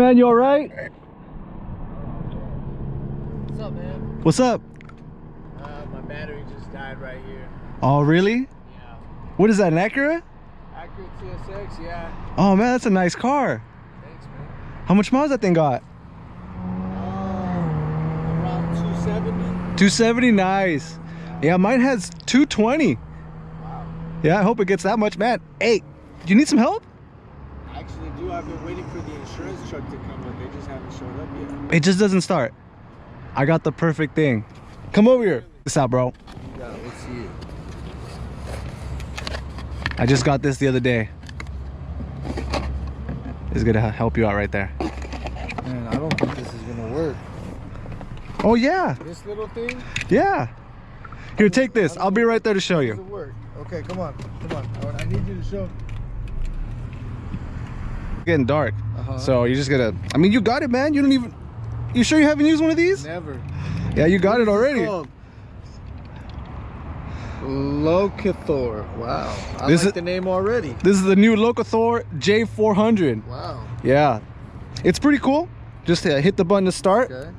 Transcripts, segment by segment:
man, you all right? What's up, man? What's up? My battery just died right here. Oh, really? Yeah. What is that, an Acura? Acura TSX, yeah. Oh man, that's a nice car. Thanks, man. How much miles that thing got? Around 270. 270, nice. Yeah, mine has 220. Wow. Yeah, I hope it gets that much, man. Hey, you need some help? I actually do. I've been waiting for the insurance truck to come, but they just haven't showed up yet. It just doesn't start. I got the perfect thing. Come over here. This out, bro. Yeah, let's see it. I just got this the other day. It's gonna help you out right there. Man, I don't think this is gonna work. Oh yeah. This little thing? Yeah. Here, take this. I'll be right there to show Does you. it work? Okay, come on. Come on. I need you to show. It's getting dark. So you're just gonna, I mean, you got it, man. You don't even, you sure you haven't used one of these? Never. Yeah, you got it already. Lokithor. Wow. I This like is the name already. This is the new Lokithor J400. Wow. Yeah. It's pretty cool. Just hit the button to start. Okay.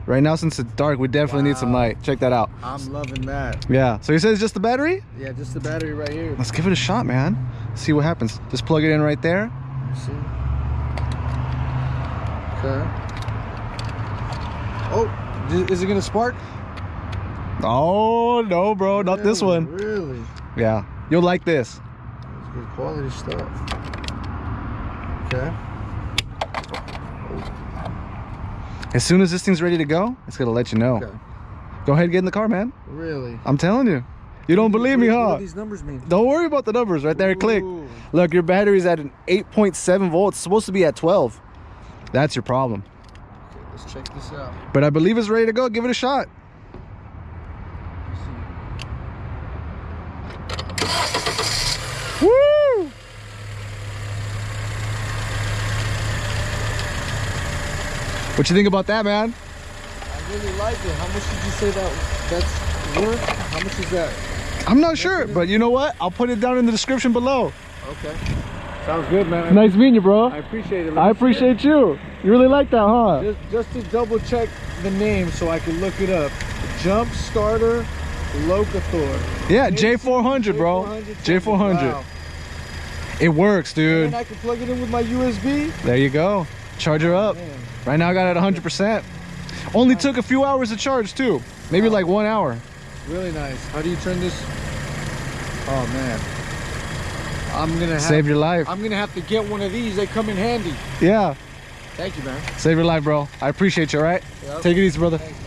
Right now, since it's dark, we definitely need some light. Check that out. I'm loving that. Yeah. So he says just the battery? Yeah, just the battery right here. Let's give it a shot, man. See what happens. Just plug it in right there. See? Okay. Oh, is it gonna spark? Oh, no, bro. Not this one. Really? Yeah. You'll like this. It's good quality stuff. Okay. As soon as this thing's ready to go, it's going to let you know. Okay. Go ahead and get in the car, man. Really? I'm telling you. You don't believe me, What huh? do these numbers mean? Don't worry about the numbers. Right there, click. Ooh. Look, your battery's at an 8.7 volts. It's supposed to be at 12. That's your problem. Okay, let's check this out. But I believe it's ready to go. Give it a shot. Woo! What you think about that, man? I really like it. How much did you say that's worth? How much is that? I'm not sure, but you know what? I'll put it down in the description below. Okay. Sounds good, man. Nice meeting you, bro. I appreciate it. I appreciate you. You really like that, huh? Just to double check the name so I can look it up. Jump starter Lokithor. Yeah, J400, bro. J400. Wow. It works, dude. And I can plug it in with my USB. There you go. Charge her up. Man. Right now I got it at 100%. Only took a few hours to charge too. Maybe like 1 hour. Really nice. How do you turn this? Oh man. Save your life. I'm gonna have to get one of these. They come in handy. Yeah. Thank you, man. Save your life, bro. I appreciate you, all right? Yep. Take it easy, brother. Thanks.